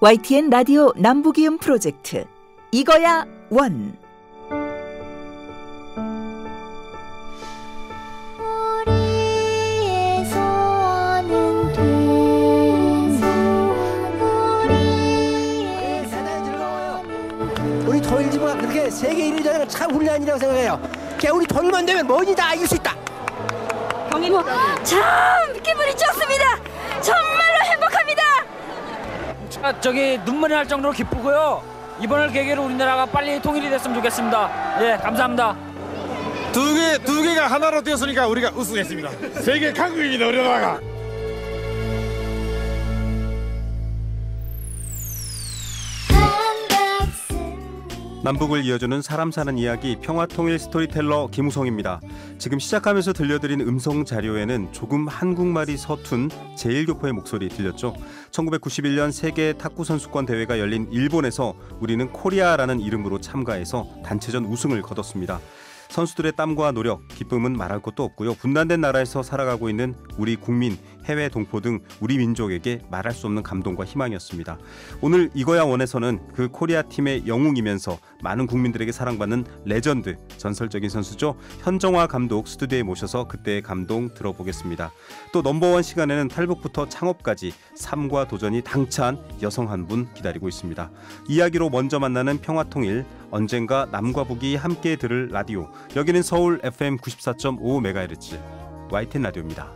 YTN 라디오 남부기음 프로젝트 이거야 원. 우리 토일지부가 그렇게 세계 1위 전에는 참 훌륭한 일이라고 생각해요. 우리 돈만 되면 뭐니 다 이길 수 있다. 형님, 참 기분이 좋습니다. 정말로 행복합니다. 저기 눈물이 날 정도로 기쁘고요. 이번을 계기로 우리나라가 빨리 통일이 됐으면 좋겠습니다. 예, 감사합니다. 두 개가 하나로 되었으니까 우리가 우승했습니다. 세계 강국입니다, 우리나라가. 남북을 이어주는 사람 사는 이야기 평화통일 스토리텔러 김우성입니다. 지금 시작하면서 들려드린 음성 자료에는 조금 한국말이 서툰 제1교포의 목소리 들렸죠. 1991년 세계 탁구 선수권 대회가 열린 일본에서 우리는 코리아라는 이름으로 참가해서 단체전 우승을 거뒀습니다. 선수들의 땀과 노력, 기쁨은 말할 것도 없고요. 분단된 나라에서 살아가고 있는 우리 국민, 해외 동포 등 우리 민족에게 말할 수 없는 감동과 희망이었습니다. 오늘 이거야 원에서는 그 코리아 팀의 영웅이면서 많은 국민들에게 사랑받는 레전드, 전설적인 선수죠. 현정화 감독 스튜디오에 모셔서 그때의 감동 들어보겠습니다. 또 넘버원 시간에는 탈북부터 창업까지 삶과 도전이 당찬 여성 한 분 기다리고 있습니다. 이야기로 먼저 만나는 평화통일, 언젠가 남과 북이 함께 들을 라디오. 여기는 서울 FM 94.5MHz YTN 라디오입니다.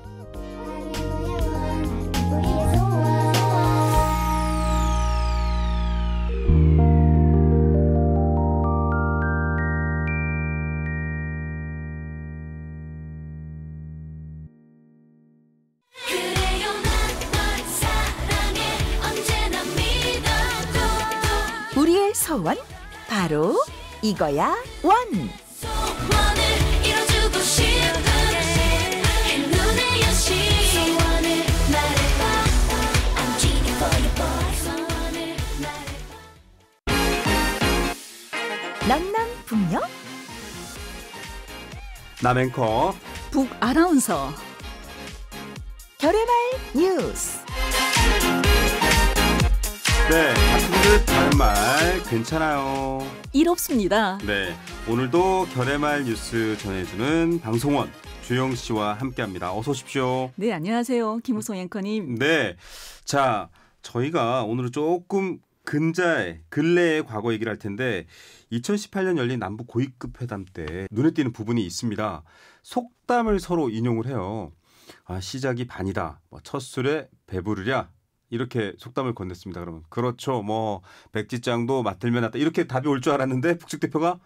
우리의 소원 바로 이거야 원. 남남북녀 남앵커 북 아나운서 결의말 뉴스. 네, 같은 듯 다른 말 괜찮아요. 일 없습니다. 네, 오늘도 결의말 뉴스 전해주는 방송원 주영 씨와 함께합니다. 어서 오십시오. 네, 안녕하세요. 김우성 앵커님. 네, 자 저희가 오늘은 조금 근래의 과거 얘기를 할 텐데 2018년 열린 남북 고위급 회담 때 눈에 띄는 부분이 있습니다. 속담을 서로 인용을 해요. 시작이 반이다. 첫 술에 배부르랴. 이렇게 속담을 건넸습니다. 그러면 그렇죠. 백지장도 맞들면 낫다. 이렇게 답이 올 줄 알았는데 북측 대표가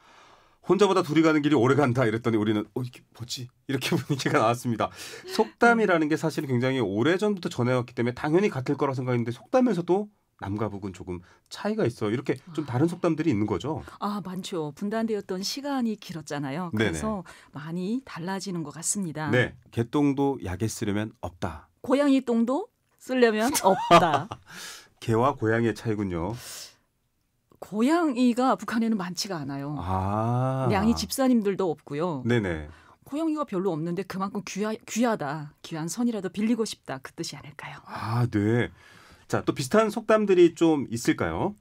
혼자보다 둘이 가는 길이 오래 간다. 이랬더니 우리는 이게 뭐지? 이렇게 분위기가 나왔습니다. 속담이라는 게 사실 굉장히 오래전부터 전해왔기 때문에 당연히 같을 거라고 생각했는데 속담에서도 남과 북은 조금 차이가 있어요. 이렇게 좀 다른 속담들이 있는 거죠. 많죠. 분단되었던 시간이 길었잖아요. 그래서 많이 달라지는 것 같습니다. 네, 개똥도 약에 쓰려면 없다. 고양이 똥도 쓰려면 없다. 개와 고양이의 차이군요. 고양이가 북한에는 많지가 않아요. 양이 집사님들도 없고요. 네네. 고양이가 별로 없는데 그만큼 귀하다. 귀한 선이라도 빌리고 싶다. 그 뜻이 아닐까요? 네. 자, 또 비슷한 속담들이 좀 있을까요?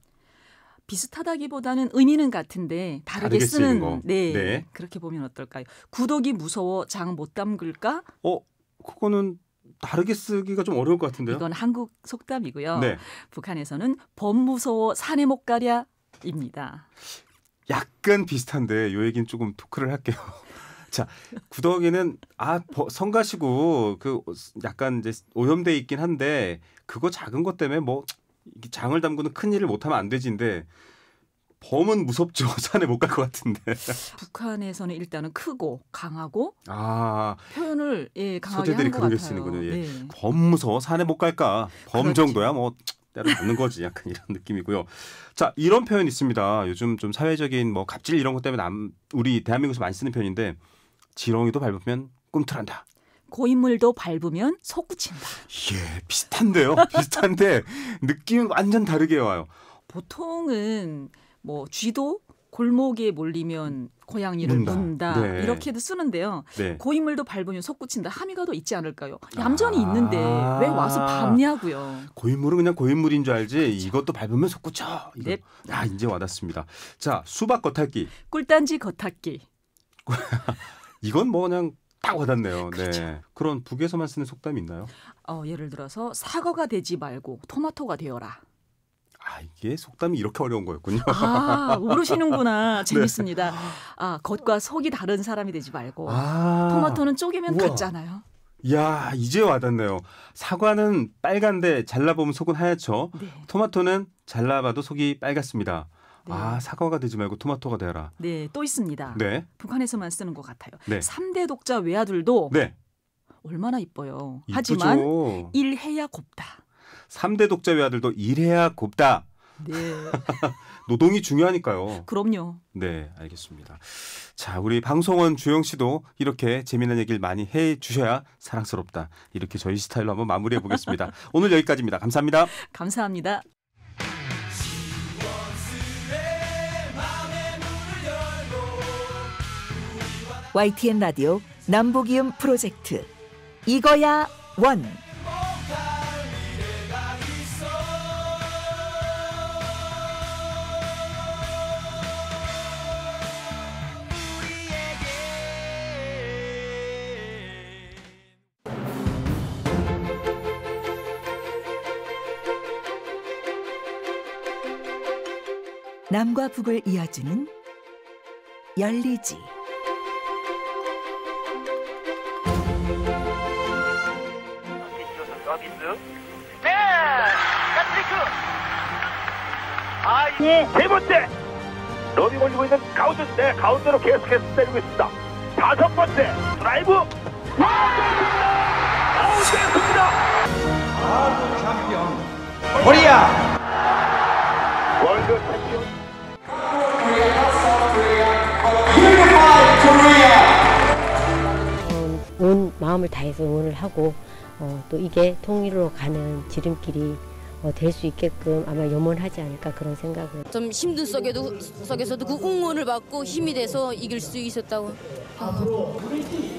비슷하다기보다는 의미는 같은데 다르게 쓰는 거. 네. 그렇게 보면 어떨까요? 구독이 무서워 장 못 담글까? 그거는 다르게 쓰기가 좀 어려울 것 같은데요. 이건 한국 속담이고요. 네. 북한에서는 범 무서워 산에 못 가랴입니다. 약간 비슷한데 이 얘기는 조금 토크를 할게요. 자, 구더기는 성가시고 그 약간 이제 오염돼 있긴 한데 그거 작은 것 때문에 장을 담그는 큰 일을 못하면 안 되지인데 범은 무섭죠. 산에 못 갈 것 같은데. 북한에서는 일단은 크고 강하고 표현을 강하게 소재들이 하는 것 그런 게 같아요. 쓰는군요. 예. 네. 범 무서워 산에 못 갈까. 범 그렇지. 정도야 때려 맞는 거지. 약간 이런 느낌이고요. 자, 이런 표현 있습니다. 요즘 좀 사회적인 갑질 이런 것 때문에 우리 대한민국에서 많이 쓰는 표현인데 지렁이도 밟으면 꿈틀한다. 고인물도 밟으면 솟구친다. 예, 비슷한데요. 비슷한데 느낌은 완전 다르게 와요. 보통은 쥐도 골목에 몰리면 고양이를 문다 네. 이렇게도 쓰는데요. 네. 고인물도 밟으면 솟구친다. 함의가 더 있지 않을까요? 얌전히 있는데 왜 와서 밟냐고요. 고인물은 그냥 고인물인 줄 알지 그렇죠. 이것도 밟으면 속구쳐. 네. 야 이제 와닿습니다. 자 수박 겉핥기. 꿀단지 겉핥기. 이건 뭐 그냥 딱 와닿네요. 그렇죠. 네. 그런 북에서만 쓰는 속담이 있나요? 예를 들어서 사과가 되지 말고 토마토가 되어라. 이게 속담이 이렇게 어려운 거였군요. 모르시는구나. 재밌습니다. 겉과 속이 다른 사람이 되지 말고 토마토는 쪼개면 우와. 같잖아요. 야 이제 와닿네요. 사과는 빨간데 잘라보면 속은 하얗죠. 네. 토마토는 잘라봐도 속이 빨갛습니다. 네. 사과가 되지 말고 토마토가 되어라. 네, 또 있습니다. 네. 북한에서만 쓰는 것 같아요. 네. 3대 독자 외아들도 네. 얼마나 이뻐요. 이쁘죠. 하지만 일해야 곱다. 3대 독자 외아들도 일해야 곱다. 네. 노동이 중요하니까요. 그럼요. 네, 알겠습니다. 자, 우리 방송원 주영 씨도 이렇게 재미난 얘기를 많이 해 주셔야 사랑스럽다. 이렇게 저희 스타일로 한번 마무리해 보겠습니다. 오늘 여기까지입니다. 감사합니다. 감사합니다. YTN 라디오 남북이음 프로젝트 이거야 원. 남과 북을 이어주는 열리지. 세 번째 러비 걸리고 있는 가운데 내 가운데로 계속해서 때리고 있습니다. 다섯 번째 드라이브 아웃됐습니다. 코리아 월드 챔피언 온 마음을 다해서 응원을 하고 또 이게 통일로 가는 지름길이 될 수 있게끔 아마 염원하지 않을까 그런 생각을. 좀 힘든 속에서도 그 응원을 받고 힘이 돼서 이길 수 있었다고.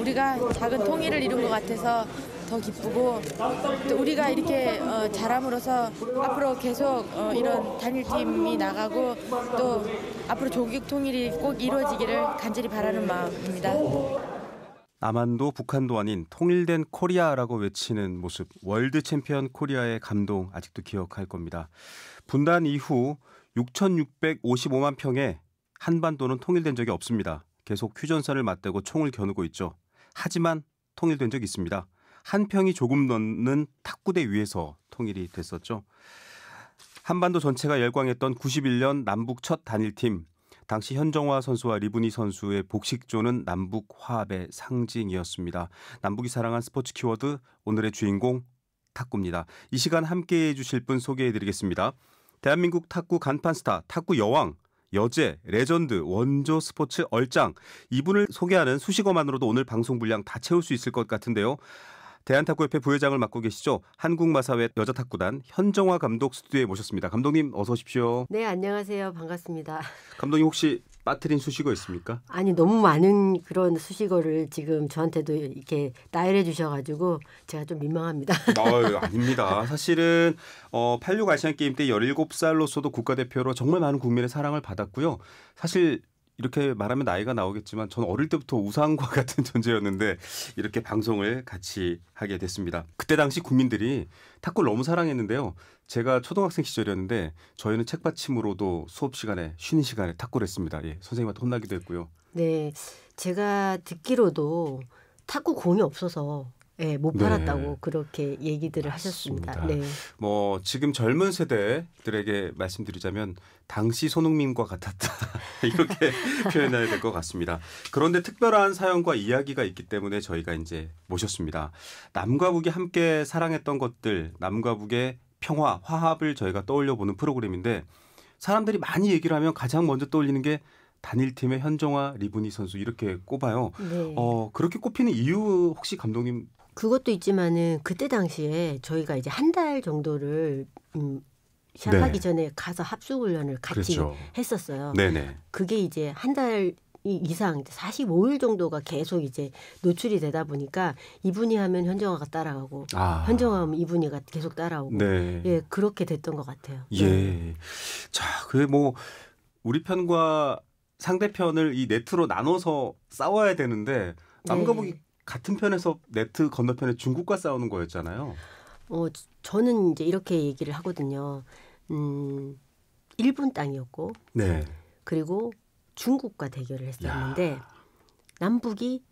우리가 작은 통일을 이룬 것 같아서 더 기쁘고 또 우리가 이렇게 잘함으로써 앞으로 계속 이런 단일팀이 나가고 또 앞으로 조국 통일이 꼭 이루어지기를 간절히 바라는 마음입니다. 남한도 북한도 아닌 통일된 코리아라고 외치는 모습, 월드 챔피언 코리아의 감동 아직도 기억할 겁니다. 분단 이후 6,655만 평에 한반도는 통일된 적이 없습니다. 계속 휴전선을 맞대고 총을 겨누고 있죠. 하지만 통일된 적이 있습니다. 한 평이 조금 넘는 탁구대 위에서 통일이 됐었죠. 한반도 전체가 열광했던 91년 남북 첫 단일팀. 당시 현정화 선수와 리브니 선수의 복식조는 남북 화합의 상징이었습니다. 남북이 사랑한 스포츠 키워드 오늘의 주인공 탁구입니다. 이 시간 함께해 주실 분 소개해드리겠습니다. 대한민국 탁구 간판 스타, 탁구 여왕, 여제, 레전드, 원조 스포츠 얼짱. 이분을 소개하는 수식어만으로도 오늘 방송 분량 다 채울 수 있을 것 같은데요. 대한탁구협회 부회장을 맡고 계시죠. 한국마사회 여자탁구단 현정화 감독 스튜디오에 모셨습니다. 감독님 어서 오십시오. 네, 안녕하세요. 반갑습니다. 감독님 혹시 빠뜨린 수식어 있습니까? 아니 너무 많은 그런 수식어를 지금 저한테도 이렇게 나열해 주셔가지고 제가 좀 민망합니다. 아닙니다. 사실은 86 아시안게임 때 17살로서도 국가대표로 정말 많은 국민의 사랑을 받았고요. 사실 이렇게 말하면 나이가 나오겠지만 저는 어릴 때부터 우상과 같은 존재였는데 이렇게 방송을 같이 하게 됐습니다. 그때 당시 국민들이 탁구를 너무 사랑했는데요. 제가 초등학생 시절이었는데 저희는 책받침으로도 수업 시간에 쉬는 시간에 탁구를 했습니다. 예, 선생님한테 혼나기도 했고요. 네, 제가 듣기로도 탁구 공이 없어서 못 팔았다고 네. 그렇게 얘기들을 하셨습니다. 네. 뭐 지금 젊은 세대들에게 말씀드리자면 당시 손흥민과 같았다 이렇게 표현해야 될 것 같습니다. 그런데 특별한 사연과 이야기가 있기 때문에 저희가 이제 모셨습니다. 남과 북이 함께 사랑했던 것들, 남과 북의 평화, 화합을 저희가 떠올려보는 프로그램인데 사람들이 많이 얘기를 하면 가장 먼저 떠올리는 게 단일팀의 현정화, 리브니 선수 이렇게 꼽아요. 네. 그렇게 꼽히는 이유 혹시 감독님? 그것도 있지만은 그때 당시에 저희가 이제 한 달 정도를 시합하기 네. 전에 가서 합숙훈련을 같이 그렇죠. 했었어요. 네네. 그게 이제 한 달 이상 45일 정도가 계속 이제 노출이 되다 보니까 이분이 하면 현정아가 따라가고 현정아 하면 이분이가 계속 따라오고 네. 예 그렇게 됐던 것 같아요. 예. 자, 그게 뭐 우리 편과 상대편을 이 네트로 나눠서 싸워야 되는데 남과 북이 같은 편에서 네트 건너편에 중국과 싸우는 거였잖아요. 저는 이제 이렇게 얘기를 하거든요. 일본 땅이었고, 네. 그리고 중국과 대결을 했었는데 남북이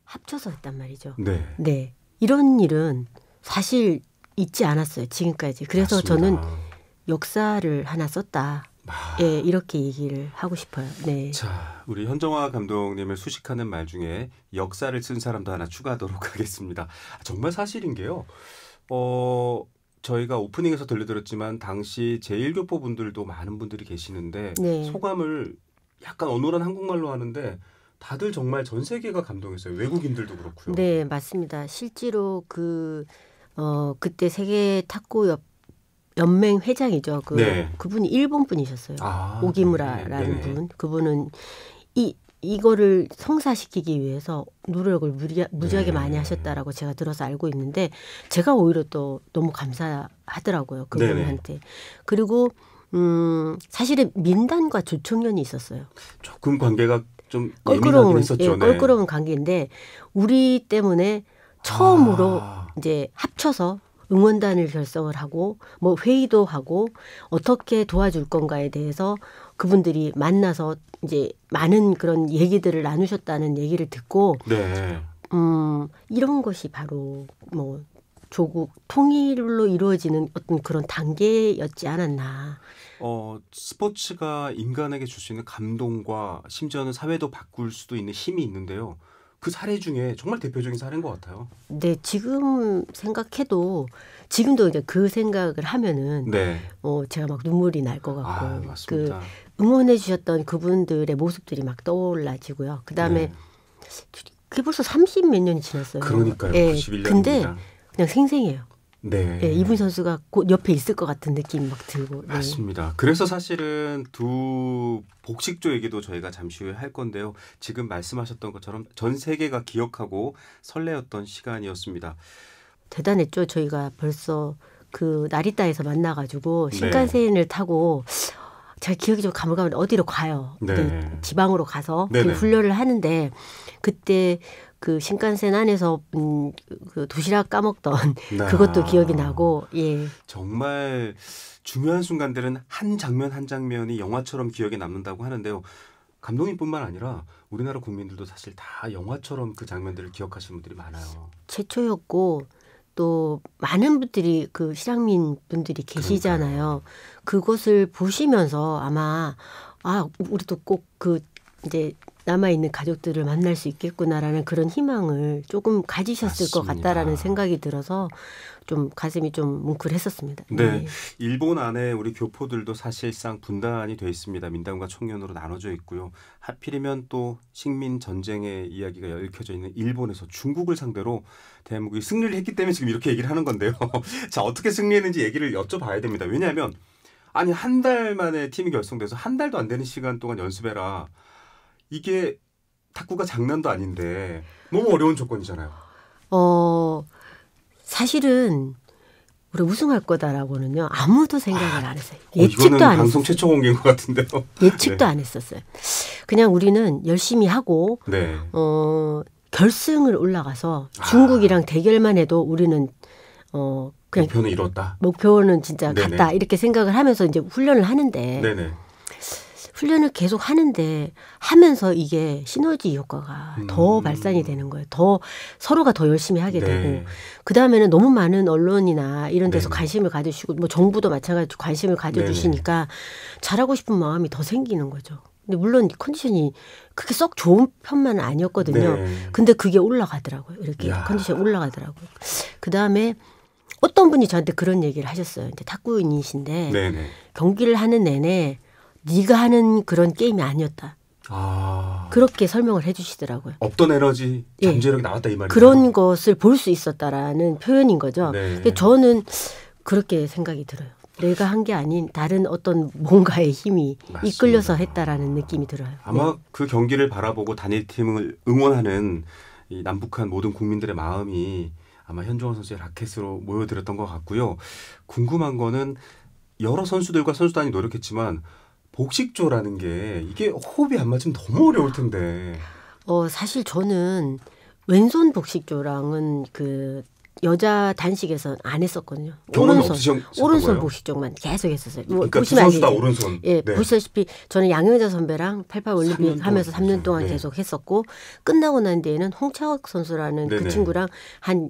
합쳐서 했단 말이죠. 네. 네. 이런 일은 사실 있지 않았어요. 지금까지. 그래서 맞습니다. 저는 역사를 하나 썼다. 예, 이렇게 얘기를 하고 싶어요. 네. 자, 우리 현정화 감독님을 수식하는 말 중에 역사를 쓴 사람도 하나 추가하도록 하겠습니다. 정말 사실인 게요. 저희가 오프닝에서 들려드렸지만 당시 제1교포 분들도 많은 분들이 계시는데 네. 소감을 약간 어눌한 한국말로 하는데 다들 정말 전 세계가 감동했어요. 외국인들도 그렇고요. 네, 맞습니다. 실제로 그때 세계 탁구 연맹 회장이죠. 네. 그분이 일본 분이셨어요. 오기무라라는 분. 그분은 이거를 성사시키기 위해서 노력을 무지하게 많이 하셨다라고 제가 들어서 알고 있는데 제가 오히려 또 너무 감사하더라고요. 그분한테. 그리고 사실은 민단과 조총련이 있었어요. 조금 관계가 좀 예민하긴 했었죠. 예, 껄끄러운 관계인데 우리 때문에 처음으로 이제 합쳐서 응원단을 결성을 하고 뭐 회의도 하고 어떻게 도와줄 건가에 대해서 그분들이 만나서 이제 많은 그런 얘기들을 나누셨다는 얘기를 듣고 네. 이런 것이 바로 뭐 조국 통일로 이루어지는 어떤 그런 단계였지 않았나. 스포츠가 인간에게 줄 수 있는 감동과 심지어는 사회도 바꿀 수도 있는 힘이 있는데요. 그 사례 중에 정말 대표적인 사례인 것 같아요. 네, 지금 생각해도 지금도 이제 그 생각을 하면은 네. 제가 막 눈물이 날 것 같고 맞습니다. 그 응원해 주셨던 그분들의 모습들이 막 떠올라지고요. 그다음에 그게 벌써 30 몇 년이 지났어요. 그러니까요. 예, 91년입니다. 근데 그냥 생생해요. 네. 예, 이분 선수가 곧 옆에 있을 것 같은 느낌이 막 들고. 네. 맞습니다. 그래서 사실은 두 복식조 얘기도 저희가 잠시 후에 할 건데요. 지금 말씀하셨던 것처럼 전 세계가 기억하고 설레었던 시간이었습니다. 대단했죠. 저희가 벌써 그 나리타에서 만나가지고 신칸센을 타고 제가 기억이 좀 가물가물 어디로 가요. 네. 지방으로 가서 네네. 훈련을 하는데 그때 그 신칸센 안에서 그 도시락 까먹던 그것도 기억이 나고 예. 정말 중요한 순간들은 한 장면 한 장면이 영화처럼 기억에 남는다고 하는데요. 감독님뿐만 아니라 우리나라 국민들도 사실 다 영화처럼 그 장면들을 기억하시는 분들이 많아요. 최초였고 또 많은 분들이 그 실향민 분들이 계시잖아요. 그것을 보시면서 아마 우리도 꼭 그 이제 남아있는 가족들을 만날 수 있겠구나라는 그런 희망을 조금 가지셨을 맞습니다. 것 같다라는 생각이 들어서 좀 가슴이 좀 뭉클했었습니다. 네. 일본 안에 우리 교포들도 사실상 분단이 돼 있습니다. 민단과 청년으로 나눠져 있고요. 하필이면 또 식민 전쟁의 이야기가 얽혀져 있는 일본에서 중국을 상대로 대한민국이 승리를 했기 때문에 지금 이렇게 얘기를 하는 건데요. 자, 어떻게 승리했는지 얘기를 여쭤봐야 됩니다. 왜냐하면 한 달 만에 팀이 결성돼서 한 달도 안 되는 시간 동안 연습해라. 이게 탁구가 장난도 아닌데 너무 어려운 조건이잖아요. 사실은 우리 우승할 거다라고는요 아무도 생각을 안 했어요. 예측도 이거는 안 방송 했어요. 최초 공개인 것 같은데요. 예측도 안 했었어요. 그냥 우리는 열심히 하고 결승을 올라가서 중국이랑 대결만 해도 우리는 그냥 목표는 이뤘다. 목표는 진짜 갔다 이렇게 생각을 하면서 이제 훈련을 하는데 네네. 훈련을 계속 하는데 하면서 이게 시너지 효과가 더 발산이 되는 거예요. 더 서로가 더 열심히 하게 되고 그 다음에는 너무 많은 언론이나 이런 데서 관심을 가져주시고 뭐 정부도 마찬가지로 관심을 가져주시니까 잘하고 싶은 마음이 더 생기는 거죠. 근데 물론 컨디션이 그게 썩 좋은 편만은 아니었거든요. 근데 그게 올라가더라고요. 이렇게 컨디션이 올라가더라고요. 그 다음에 어떤 분이 저한테 그런 얘기를 하셨어요. 이제 탁구인이신데 경기를 하는 내내 네가 하는 그런 게임이 아니었다. 그렇게 설명을 해 주시더라고요. 없던 에너지, 잠재력이 나왔다 이 말이죠. 그런 것을 볼 수 있었다라는 표현인 거죠. 근데 저는 그렇게 생각이 들어요. 내가 한 게 아닌 다른 어떤 뭔가의 힘이 맞습니다. 이끌려서 했다라는 느낌이 들어요. 아마 네. 그 경기를 바라보고 단일팀을 응원하는 이 남북한 모든 국민들의 마음이 아마 현종원 선수의 라켓으로 모여들었던 것 같고요. 궁금한 거는 여러 선수들과 선수단이 노력했지만 복식조라는 게 이게 호흡이 안 맞으면 너무 어려울 텐데. 사실 저는 왼손 복식조랑은 그 여자 단식에서 안 했었거든요. 오른손 복식조만 계속 했었어요. 그러니까 두 선수 다 오른손. 예, 네. 보시다시피 저는 양효자 선배랑 88 올림픽 하면서 3년 동안 네. 계속 했었고 끝나고 난 뒤에는 홍차옥 선수라는 네네. 그 친구랑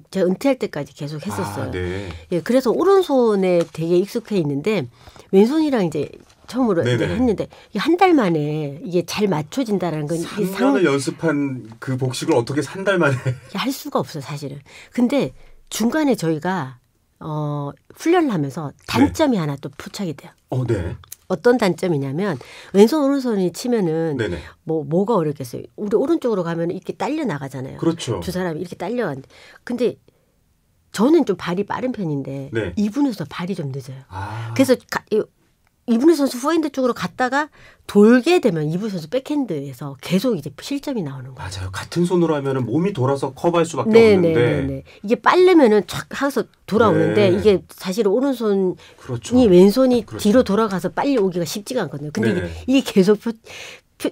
제가 은퇴할 때까지 계속 했었어요. 네. 예, 그래서 오른손에 되게 익숙해 있는데 왼손이랑 이제 처음으로 이제 했는데 한 달 만에 이게 잘 맞춰진다라는 건 3년을 연습한 그 복식을 어떻게 한 달 만에 할 수가 없어요, 사실은. 근데 중간에 저희가 훈련을 하면서 단점이 하나 또 포착이 돼요. 네. 어떤 단점이냐면 왼손 오른손이 치면은 네네. 뭐가 어렵겠어요. 우리 오른쪽으로 가면 이렇게 딸려 나가잖아요. 그렇죠. 두 사람이 이렇게 딸려가는데 근데 저는 좀 발이 빠른 편인데 네. 이분에서 발이 좀 늦어요. 그래서 이분희 선수 포핸드 쪽으로 갔다가 돌게 되면 이분희 선수 백핸드에서 계속 이제 실점이 나오는 거예요. 맞아요. 같은 손으로 하면은 몸이 돌아서 커버할 수밖에 없는데 네네네. 이게 빠르면은 촥 하서 돌아오는데 이게 사실 오른손이 왼손이 뒤로 돌아가서 빨리 오기가 쉽지가 않거든요. 근데 이게 계속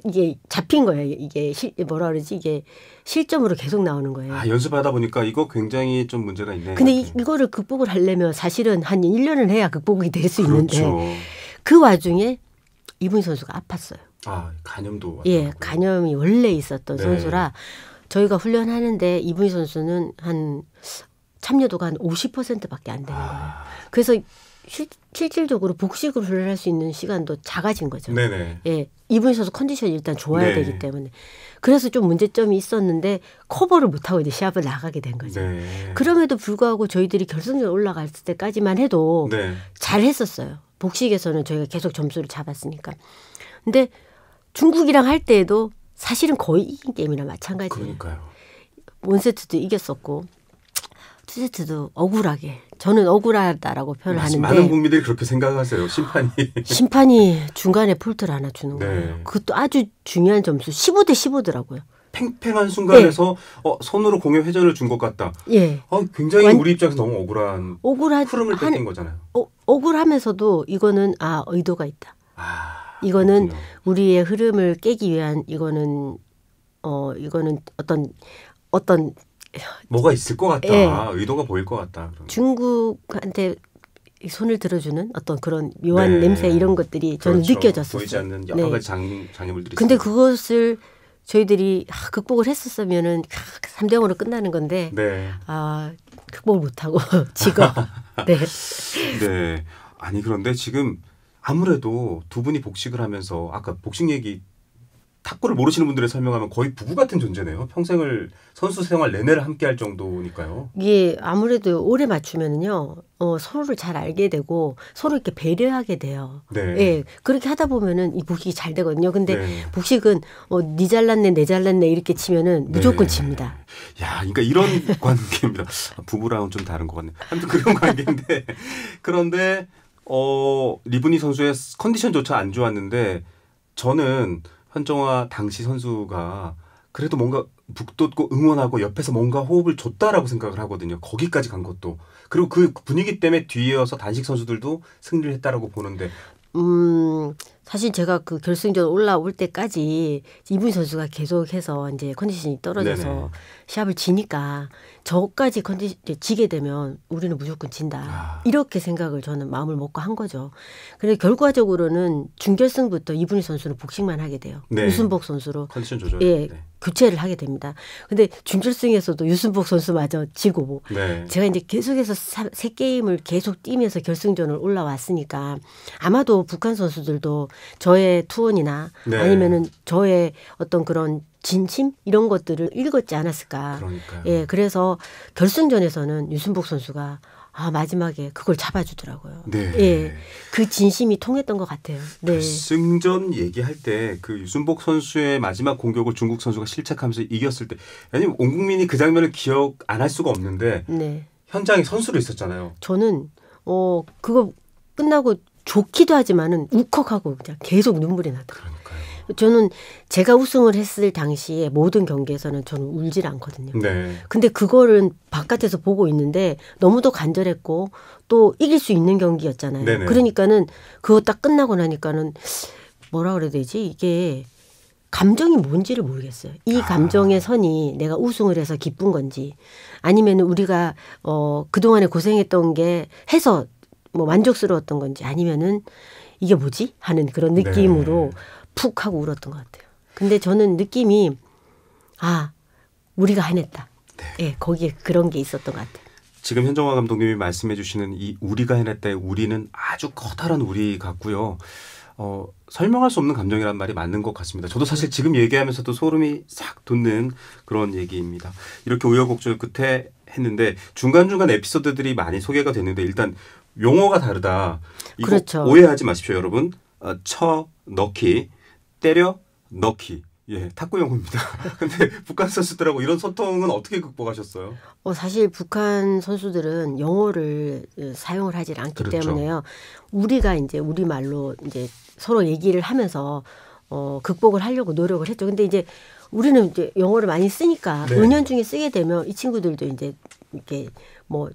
이게 잡힌 거예요. 이게 뭐라 그러지? 이게 실점으로 계속 나오는 거예요. 연습하다 보니까 이거 굉장히 좀 문제가 있네요. 근데 이거를 극복을 하려면 사실은 한 1년을 해야 극복이 될 수 있는데 그 와중에 이분희 선수가 아팠어요. 간염도. 예, 간염이 원래 있었던 선수라 저희가 훈련하는데 이분희 선수는 한 참여도가 한 50%밖에 안 되는 거예요. 그래서 실질적으로 복식을 훈련할 수 있는 시간도 작아진 거죠. 네네. 예, 이분희 선수 컨디션이 일단 좋아야 되기 때문에. 그래서 좀 문제점이 있었는데 커버를 못하고 이제 시합을 나가게 된 거죠. 그럼에도 불구하고 저희들이 결승전 올라갈 때까지만 해도 잘했었어요. 복식에서는 저희가 계속 점수를 잡았으니까. 근데 중국이랑 할 때에도 사실은 거의 이긴 게임이나 마찬가지예요. 그러니까요. 1세트도 이겼었고 2세트도 억울하게. 저는 억울하다라고 표현을 하는데. 많은 국민들이 그렇게 생각하세요. 심판이 중간에 폴트를 하나 주는 거예요. 그것도 아주 중요한 점수. 15대 15더라고요. 팽팽한 순간에서 손으로 공의 회전을 준 것 같다. 예. 굉장히 우리 입장에서 너무 억울한 흐름을 뺏긴 거잖아요. 억울하면서도 이거는 의도가 있다. 이거는 그렇군요. 우리의 흐름을 깨기 위한 이거는 어떤 뭐가 있을 것 같다. 의도가 보일 것 같다. 그러면. 중국한테 손을 들어주는 어떤 그런 묘한 냄새 이런 것들이 저는 느껴졌었어요. 보이지 않는 여러 가지 장애물들이 근데 있습니다. 그것을 저희들이 극복을 했었으면은 3대0으로 끝나는 건데 극복을 못하고 지금 네. 아니 그런데 지금 아무래도 두 분이 복식을 하면서 아까 복식 얘기 탁구를 모르시는 분들에 설명하면 거의 부부 같은 존재네요. 평생을 선수 생활 내내를 함께할 정도니까요. 이게 아무래도 오래 맞추면은요 서로를 잘 알게 되고 서로 이렇게 배려하게 돼요. 예, 그렇게 하다 보면은 이 복식이 잘 되거든요. 근데 복식은 니 잘났네, 내 잘났네 이렇게 치면은 무조건 집니다. 야, 그러니까 이런 관계입니다. 부부랑은 좀 다른 것 같네요. 아무튼 그런 관계인데 그런데 리브니 선수의 컨디션조차 안 좋았는데 저는 현정화 당시 선수가 그래도 뭔가 북돋고 응원하고 옆에서 뭔가 호흡을 줬다라고 생각을 하거든요. 거기까지 간 것도. 그리고 그 분위기 때문에 뒤에 이어서 단식 선수들도 승리를 했다라고 보는데. 사실 제가 그 결승전 올라올 때까지 이분희 선수가 계속해서 이제 컨디션이 떨어져서 시합을 지니까 저까지 지게 되면 우리는 무조건 진다. 이렇게 생각을 저는 마음을 먹고 한 거죠. 그런데 결과적으로는 준결승부터 이분희 선수는 복식만 하게 돼요. 유순복 선수로 컨디션 조절. 교체를 하게 됩니다. 근데 준결승에서도 유순복 선수마저 지고 제가 이제 계속해서 3게임을 계속 뛰면서 결승전을 올라왔으니까 아마도 북한 선수들도 저의 투혼이나 아니면은 저의 어떤 그런 진심 이런 것들을 읽었지 않았을까. 그러니까요. 예, 그래서 결승전에서는 유순복 선수가 마지막에 그걸 잡아주더라고요. 예, 그 진심이 통했던 것 같아요. 결승전 얘기할 때 그 유순복 선수의 마지막 공격을 중국 선수가 실책하면서 이겼을 때, 아니 온 국민이 그 장면을 기억 안 할 수가 없는데 현장에 선수로 있었잖아요. 저는 그거 끝나고 좋기도 하지만은 울컥하고 그냥 계속 눈물이 나더라고요. 저는 제가 우승을 했을 당시에 모든 경기에서는 저는 울질 않거든요. 네. 근데 그거를 바깥에서 보고 있는데 너무도 간절했고 또 이길 수 있는 경기였잖아요. 네네. 그러니까는 그거 딱 끝나고 나니까는 뭐라 그래야 되지? 이게 감정이 뭔지를 모르겠어요. 이 감정의 선이 내가 우승을 해서 기쁜 건지 아니면 우리가 그동안에 고생했던 게 해서 뭐 만족스러웠던 건지 아니면은 이게 뭐지? 하는 그런 느낌으로 푹 하고 울었던 것 같아요. 근데 저는 느낌이 우리가 해냈다. 네, 거기에 그런 게 있었던 것 같아요. 지금 현정화 감독님이 말씀해 주시는 이 우리가 해냈다의 우리는 아주 커다란 우리 같고요. 설명할 수 없는 감정이란 말이 맞는 것 같습니다. 저도 사실 지금 얘기하면서도 소름이 싹 돋는 그런 얘기입니다. 이렇게 우여곡절 끝에 했는데 중간중간 에피소드들이 많이 소개가 됐는데 일단 용어가 다르다. 이거 그렇죠. 오해하지 마십시오, 여러분. 쳐 넣기, 때려 넣기. 예, 탁구 용어입니다. 근데 북한 선수들하고 이런 소통은 어떻게 극복하셨어요? 사실 북한 선수들은 영어를 사용을 하질 않기 그렇죠. 때문에요. 우리가 이제 우리말로 이제 서로 얘기를 하면서 극복을 하려고 노력을 했죠. 근데 이제 우리는 이제 영어를 많이 쓰니까 네. 은연중에 쓰게 되면 이 친구들도 이제 이렇게 뭐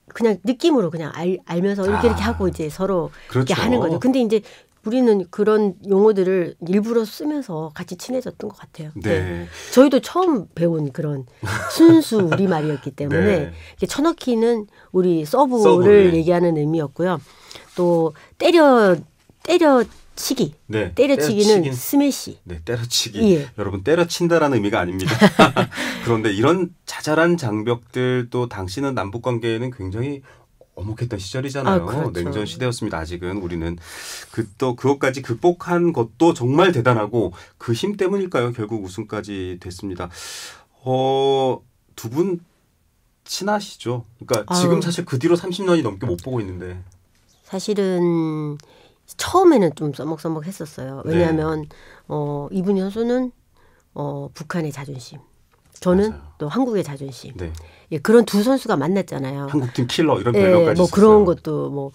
그냥 느낌으로 그냥 알면서 이렇게 하고 이제 서로 그렇죠. 이렇게 하는 거죠. 근데 이제 우리는 그런 용어들을 일부러 쓰면서 같이 친해졌던 것 같아요. 네. 저희도 처음 배운 그런 순수 우리말이었기 때문에 네. 쳐넣기는 우리 서브를 얘기하는 의미였고요. 또 때려치기. 네. 때려치기는 스매시. 네, 때려치기. 예. 여러분 때려친다라는 의미가 아닙니다. 그런데 이런 자잘한 장벽들 또 당시는 남북 관계에는 굉장히 어묵했던 시절이잖아요. 그렇죠. 냉전 시대였습니다. 아직은 우리는 그것까지 극복한 것도 정말 대단하고 그 힘 때문일까요? 결국 우승까지 됐습니다. 두 분 친하시죠? 그러니까 지금 사실 그 뒤로 30년이 넘게 못 보고 있는데. 사실은 처음에는 좀 써먹써먹했었어요. 왜냐하면 이분희 선수는 북한의 자존심. 저는 맞아요. 또 한국의 자존심. 네. 예, 그런 두 선수가 만났잖아요. 한국팀 킬러 이런 별명까지 뭐 있었어요. 그런 것도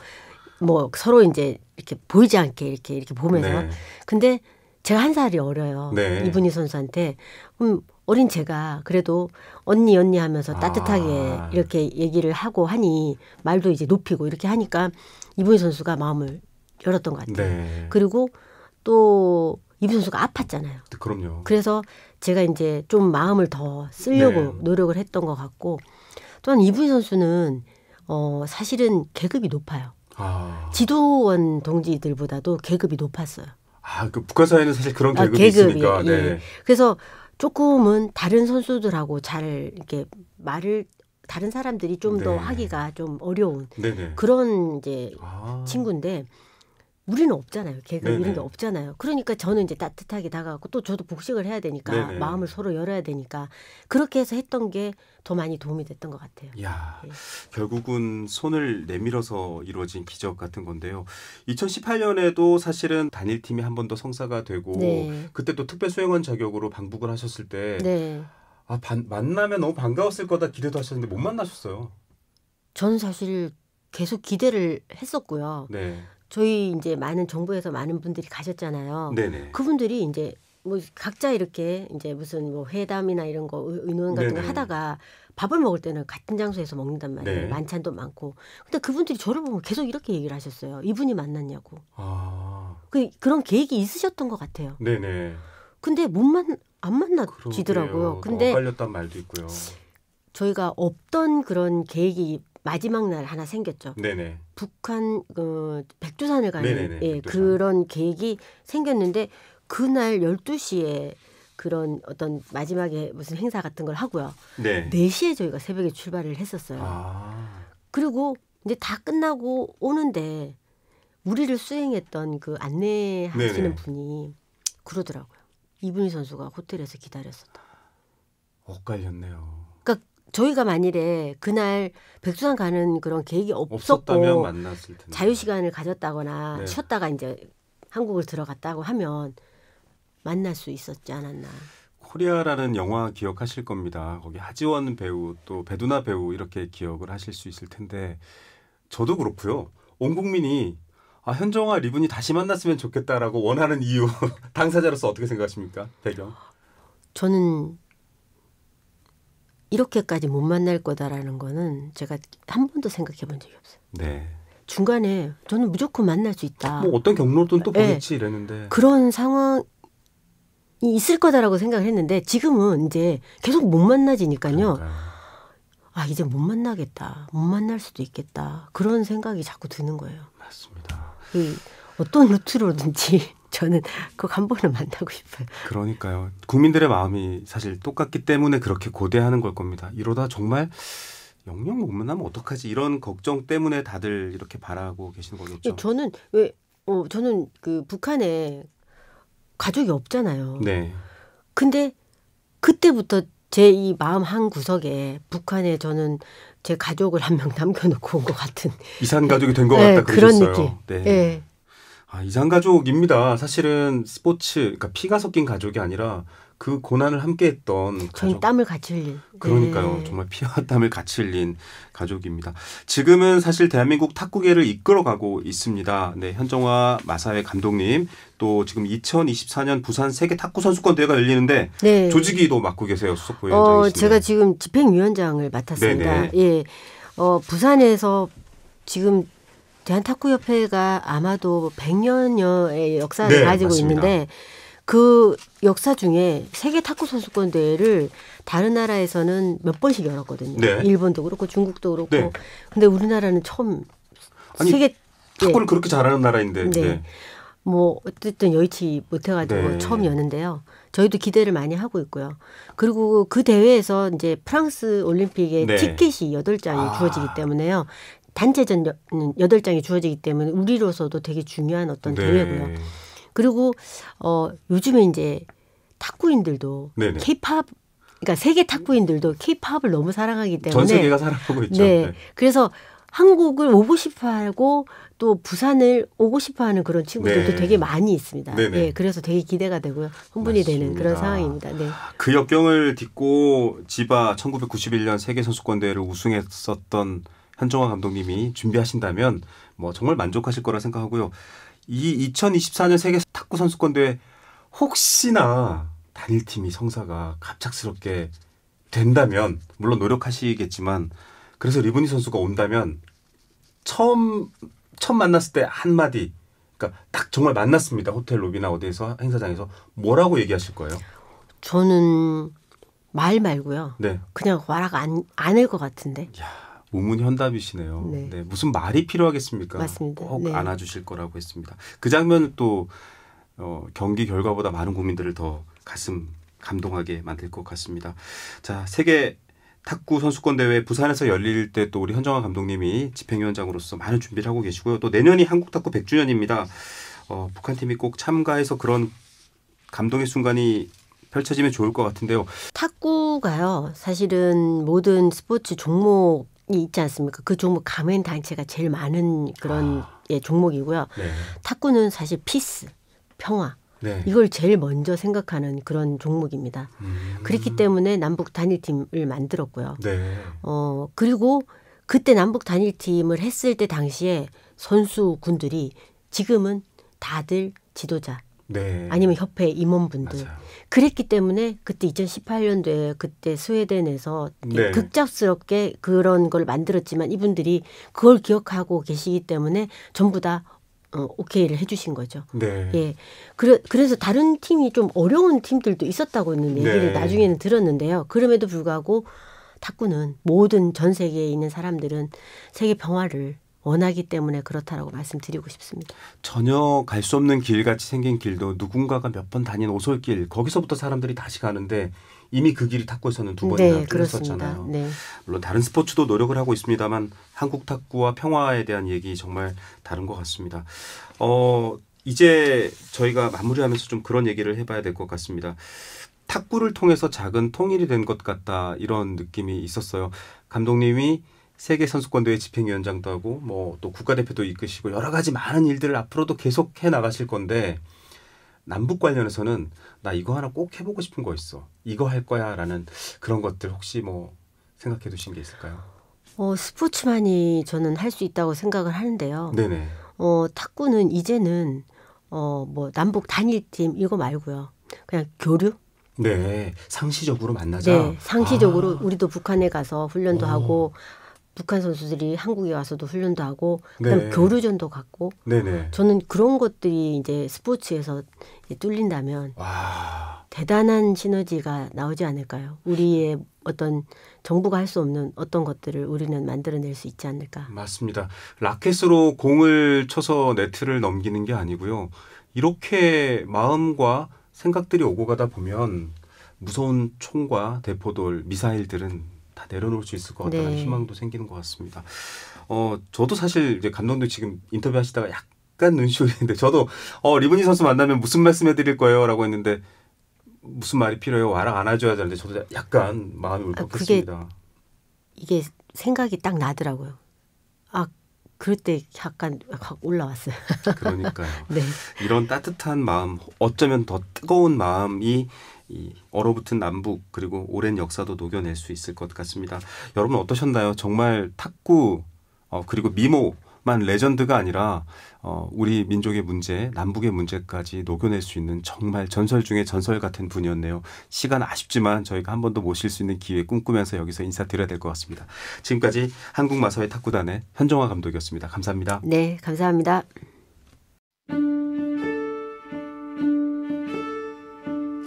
뭐 서로 이제 이렇게 보이지 않게 이렇게 보면서. 네. 근데 제가 한 살이 어려요. 네. 이분희 선수한테. 어린 제가 그래도 언니 하면서 따뜻하게 이렇게 얘기를 하고 하니 말도 이제 높이고 이렇게 하니까 이분희 선수가 마음을 열었던 것 같아요. 네. 그리고 또 이분희 선수가 아팠잖아요. 그럼요. 그래서 제가 이제 좀 마음을 더 쓰려고 노력을 했던 것 같고 또한 이분희 선수는 사실은 계급이 높아요. 지도원 동지들보다도 계급이 높았어요. 그 북한 사회는 사실 그런 계급이 있으니까. 네. 예. 그래서 조금은 다른 선수들하고 잘 이렇게 말을 다른 사람들이 좀 더 하기가 좀 어려운 그런 이제 친구인데 우리는 없잖아요. 계급 이런 게 없잖아요. 그러니까 저는 이제 따뜻하게 다가가고 또 저도 복식을 해야 되니까 마음을 서로 열어야 되니까 그렇게 해서 했던 게 더 많이 도움이 됐던 것 같아요. 결국은 손을 내밀어서 이루어진 기적 같은 건데요. 2018년에도 사실은 단일팀이 한 번 더 성사가 되고 그때 또 특별수행원 자격으로 방북을 하셨을 때 만나면 너무 반가웠을 거다 기대도 하셨는데 못 만나셨어요. 저는 사실 계속 기대를 했었고요. 저희 이제 많은 정부에서 많은 분들이 가셨잖아요. 그분들이 이제 뭐 각자 이렇게 이제 무슨 뭐 회담이나 이런 거 의논 같은 거 하다가 밥을 먹을 때는 같은 장소에서 먹는단 말이에요. 만찬도 많고. 근데 그분들이 저를 보면 계속 이렇게 얘기를 하셨어요. 이분이 만났냐고. 그런 계획이 있으셨던 것 같아요. 근데 안 만나지더라고요. 근데 엇갈렸단 말도 있고요. 저희가 없던 그런 계획이 마지막 날 하나 생겼죠. 북한 백두산을 가는 백두산. 그런 계획이 생겼는데 그날 12시에 그런 어떤 마지막에 무슨 행사 같은 걸 하고요. 4시에 저희가 새벽에 출발을 했었어요. 그리고 이제 다 끝나고 오는데 우리를 수행했던 그 안내하시는 분이 그러더라고요. 이분희 선수가 호텔에서 기다렸었다. 엇갈렸네요. 그러니까 저희가 만일에 그날 백두산 가는 그런 계획이 없었다면 만났을 텐데. 자유시간을 가졌다거나 쉬었다가 이제 한국을 들어갔다고 하면 만날 수 있었지 않았나. 코리아라는 영화 기억하실 겁니다. 거기 하지원 배우 또 배두나 배우 이렇게 기억을 하실 수 있을 텐데 저도 그렇고요. 온 국민이 현정아 리븐이 다시 만났으면 좋겠다라고 원하는 이유 당사자로서 어떻게 생각하십니까? 배경. 저는 이렇게까지 못 만날 거다라는 거는 제가 한 번도 생각해 본 적이 없어요. 네. 중간에 저는 무조건 만날 수 있다. 뭐 어떤 경로든 또 보겠지 이랬는데. 그런 상황이 있을 거다라고 생각을 했는데 지금은 이제 계속 못 만나지니까요. 이제 못 만나겠다. 못 만날 수도 있겠다. 그런 생각이 자꾸 드는 거예요. 맞습니다. 어떤 루트로든지 저는 꼭 한 번은 만나고 싶어요. 그러니까요. 국민들의 마음이 사실 똑같기 때문에 그렇게 고대하는 걸 겁니다. 이러다 정말 영영 못 만나면 어떡하지? 이런 걱정 때문에 다들 이렇게 바라고 계시는 거겠죠. 저는 저는 그 북한에 가족이 없잖아요. 네. 근데 그때부터 제 이 마음 한 구석에 북한에 저는 제 가족을 한 명 남겨놓고 온 것 같은 이산 가족이 된 것 같다 그런 그러셨어요. 느낌. 네. 네. 이산 가족입니다. 사실은 그러니까 피가 섞인 가족이 아니라 그 고난을 함께했던 저희 땀을 같이 흘린. 그러니까요. 네. 정말 피와 땀을 같이 흘린 가족입니다. 지금은 사실 대한민국 탁구계를 이끌어가고 있습니다. 네, 현정화 마사회 감독님 또 지금 2024년 부산 세계 탁구 선수권 대회가 열리는데 네. 조직위도 맡고 계세요. 수석 부위원장이신데. 제가 지금 집행위원장을 맡았습니다. 네네. 예, 부산에서 지금 대한탁구협회가 아마도 100년여의 역사를 가지고 맞습니다. 있는데 그 역사 중에 세계 탁구 선수권 대회를 다른 나라에서는 몇 번씩 열었거든요. 네. 일본도 그렇고 중국도 그렇고. 네. 근데 우리나라는 처음 세계 탁구를 그렇게 잘하는 나라인데. 네. 네. 뭐 어쨌든 여의치 못해가지고 네. 처음 여는데요. 저희도 기대를 많이 하고 있고요. 그리고 그 대회에서 이제 프랑스 올림픽에 네. 티켓이 8장이 주어지기 때문에요. 단체전 8장이 주어지기 때문에 우리로서도 되게 중요한 어떤 네. 대회고요. 그리고 요즘에 이제 탁구인들도 네네. K-팝 그러니까 세계 탁구인들도 K-팝을 너무 사랑하기 때문에 전 세계가 사랑하고 있죠. 네. 네. 그래서 한국을 오고 싶어하고 또 부산을 오고 싶어하는 그런 친구들도 네. 되게 많이 있습니다. 네네. 네, 그래서 되게 기대가 되고요. 흥분이 되는 맞습니다. 그런 상황입니다. 네. 그 역경을 딛고 지바 1991년 세계선수권대회를 우승했었던 현정화 감독님이 준비하신다면 뭐 정말 만족하실 거라 생각하고요. 이 2024년 세계 탁구 선수권대회 혹시나 단일팀이 성사가 갑작스럽게 된다면 물론 노력하시겠지만 그래서 리브니 선수가 온다면 처음 만났을 때 한마디 그러니까 딱 정말 만났습니다. 호텔 로비나 어디에서 행사장에서 뭐라고 얘기하실 거예요? 저는 말 말고요. 네. 그냥 와락 안할 것 같은데. 우문현답이시네요. 네. 네, 무슨 말이 필요하겠습니까? 맞습니다. 꼭 네. 안아주실 거라고 했습니다. 그 장면은 또 경기 결과보다 많은 국민들을 더 가슴 감동하게 만들 것 같습니다. 자, 세계 탁구 선수권 대회 부산에서 열릴 때 또 우리 현정화 감독님이 집행위원장으로서 많은 준비를 하고 계시고요. 또 내년이 한국 탁구 100주년입니다. 북한 팀이 꼭 참가해서 그런 감동의 순간이 펼쳐지면 좋을 것 같은데요. 탁구가요. 사실은 모든 스포츠 종목이 있지 않습니까? 그 종목 가맹 단체가 제일 많은 그런 종목이고요. 네. 탁구는 사실 피스, 평화. 네. 이걸 제일 먼저 생각하는 그런 종목입니다. 그렇기 때문에 남북 단일팀을 만들었고요. 네. 그리고 그때 남북 단일팀을 했을 때 당시에 선수군들이 지금은 다들 지도자 네. 아니면 협회 임원분들 맞아요. 그랬기 때문에 그때 2018년도에 그때 스웨덴에서 네. 급작스럽게 그런 걸 만들었지만 이분들이 그걸 기억하고 계시기 때문에 전부 다 오케이를 해주신 거죠. 네. 예. 그래서 다른 팀이 좀 어려운 팀들도 있었다고 얘기를 네. 나중에는 들었는데요. 그럼에도 불구하고 탁구는 모든 전 세계에 있는 사람들은 세계 평화를 원하기 때문에 그렇다라고 말씀드리고 싶습니다. 전혀 갈 수 없는 길같이 생긴 길도 누군가가 몇 번 다닌 오솔길 거기서부터 사람들이 다시 가는데 이미 그 길이 탁구에서는 두 번이나 네, 그렇습니다. 뚫렸었잖아요. 네. 물론 다른 스포츠도 노력을 하고 있습니다만 한국 탁구와 평화에 대한 얘기 정말 다른 것 같습니다. 이제 저희가 마무리하면서 좀 그런 얘기를 해봐야 될 것 같습니다. 탁구를 통해서 작은 통일이 된 것 같다 이런 느낌이 있었어요. 감독님이 세계 선수권대회 집행위원장도 하고 뭐 또 국가대표도 이끄시고 여러 가지 많은 일들을 앞으로도 계속 해 나가실 건데 남북 관련해서는 나 이거 하나 꼭 해보고 싶은 거 있어. 이거 할 거야라는 그런 것들 혹시 뭐 생각해 두신 게 있을까요? 스포츠만이 저는 할 수 있다고 생각을 하는데요. 네네. 탁구는 이제는 뭐 남북 단일팀 이거 말고요. 그냥 교류? 네. 상시적으로 만나자. 네. 상시적으로 우리도 북한에 가서 훈련도 하고 북한 선수들이 한국에 와서도 훈련도 하고 그다음 교류전도 갖고 네네. 저는 그런 것들이 이제 스포츠에서 뚫린다면 대단한 시너지가 나오지 않을까요? 우리의 어떤 정부가 할 수 없는 어떤 것들을 우리는 만들어낼 수 있지 않을까. 맞습니다. 라켓으로 공을 쳐서 네트를 넘기는 게 아니고요. 이렇게 마음과 생각들이 오고 가다 보면 무서운 총과 대포돌, 미사일들은 다 내려놓을 수 있을 것 같다는 희망도 생기는 것 같습니다. 저도 사실 이제 감독님 지금 인터뷰하시다가 약간 눈시 올리는데 저도 리브니 선수 만나면 무슨 말씀 해드릴 거예요?라고 했는데 무슨 말이 필요해요? 와라 안아줘야 되는데 저도 약간 마음이 울컥했습니다. 이게 생각이 딱 나더라고요. 그럴 때 약간 확 올라왔어요. 그러니까요. 네. 이런 따뜻한 마음, 어쩌면 더 뜨거운 마음이 이 얼어붙은 남북 그리고 오랜 역사도 녹여낼 수 있을 것 같습니다. 여러분 어떠셨나요? 정말 탁구 그리고 미모만 레전드가 아니라 우리 민족의 문제, 남북의 문제까지 녹여낼 수 있는 정말 전설 중에 전설 같은 분이었네요. 시간 아쉽지만 저희가 한 번 더 모실 수 있는 기회 꿈꾸면서 여기서 인사드려야 될 것 같습니다. 지금까지 한국마사회 탁구단의 현정화 감독이었습니다. 감사합니다. 네, 감사합니다.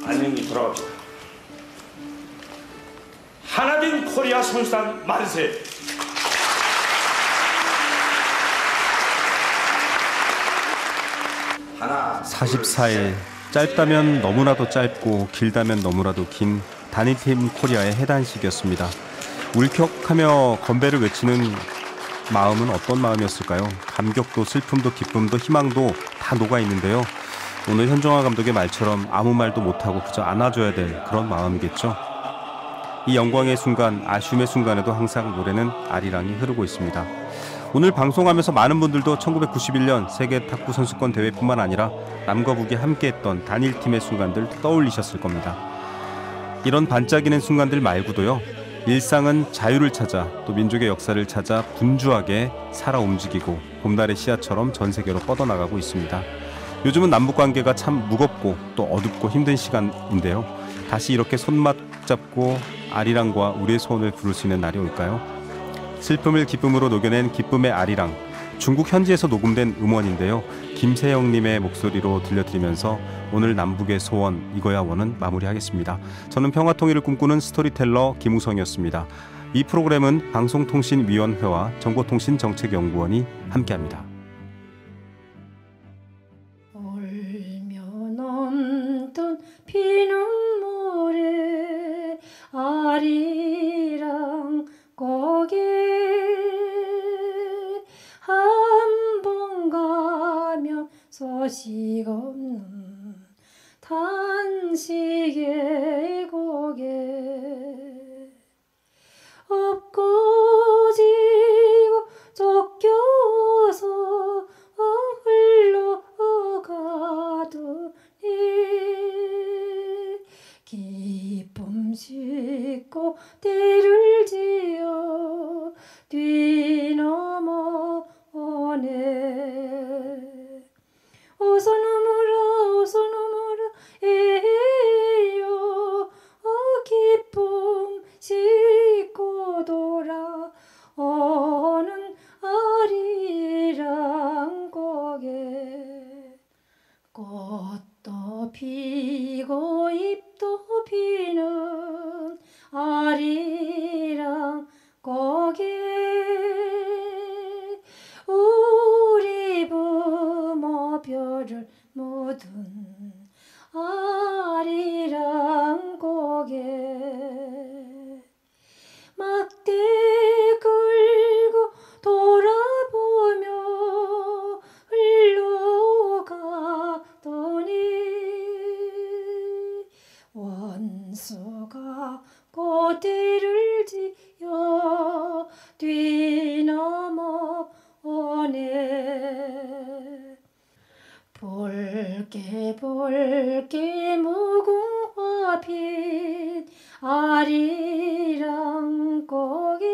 안녕히 돌아갑시다. 하나된 코리아 선수단 만세. 44일 짧다면 너무나도 짧고 길다면 너무나도 긴 단일팀 코리아의 해단식이었습니다. 울컥하며 건배를 외치는 마음은 어떤 마음이었을까요? 감격도 슬픔도 기쁨도 희망도 다 녹아있는데요. 오늘 현정화 감독의 말처럼 아무 말도 못하고 그저 안아줘야 될 그런 마음이겠죠. 이 영광의 순간, 아쉬움의 순간에도 항상 노래는 아리랑이 흐르고 있습니다. 오늘 방송하면서 많은 분들도 1991년 세계 탁구 선수권 대회뿐만 아니라 남과 북이 함께했던 단일팀의 순간들 떠올리셨을 겁니다. 이런 반짝이는 순간들 말고도요. 일상은 자유를 찾아 또 민족의 역사를 찾아 분주하게 살아 움직이고 봄날의 씨앗처럼 전 세계로 뻗어나가고 있습니다. 요즘은 남북관계가 참 무겁고 또 어둡고 힘든 시간인데요. 다시 이렇게 손맞잡고 아리랑과 우리의 소원을 부를 수 있는 날이 올까요? 슬픔을 기쁨으로 녹여낸 기쁨의 아리랑, 중국 현지에서 녹음된 음원인데요. 김세영님의 목소리로 들려드리면서 오늘 남북의 소원 이거야 원은 마무리하겠습니다. 저는 평화통일을 꿈꾸는 스토리텔러 김우성이었습니다. 이 프로그램은 방송통신위원회와 정보통신정책연구원이 함께합니다. 울면 없던 피눈물에 아리랑 고개 한 번 가면 소식 없는 탄식의 고개 엎고지고 쫓겨서 흘러가더니 기쁨 싣고 띠를 지어 뒤넘어오네. 어서 넘어라 에요 기쁨 싣고 돌아오는 아리랑 고개 꽃도 피고 잎도 피는 아리랑 고개 우리 부모 별을 묻은 아리랑 고개 막대 끌고 돌아보며 흘러가더니 원수가 고대를 지어 뒤넘어오네. 볼게 무궁화 핀 아리랑 고개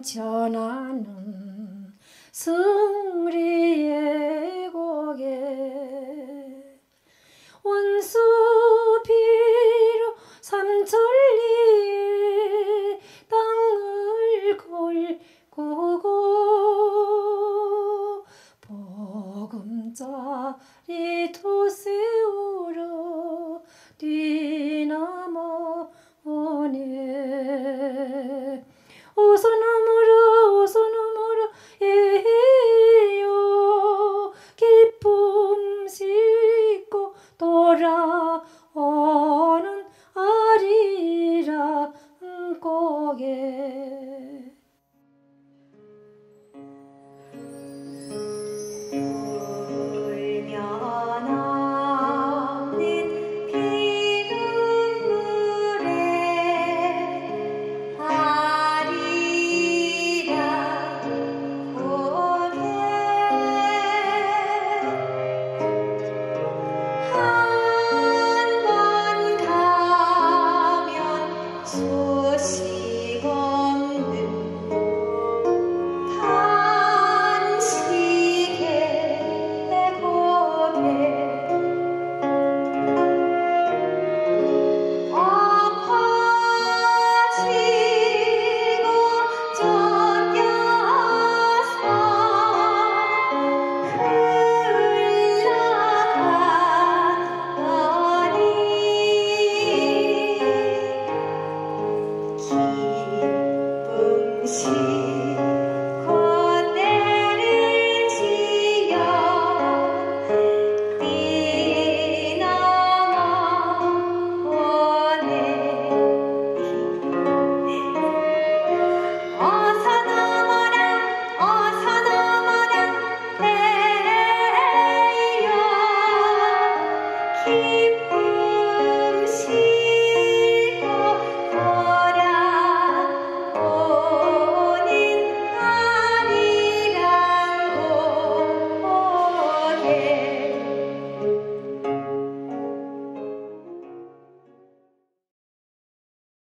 전하는 성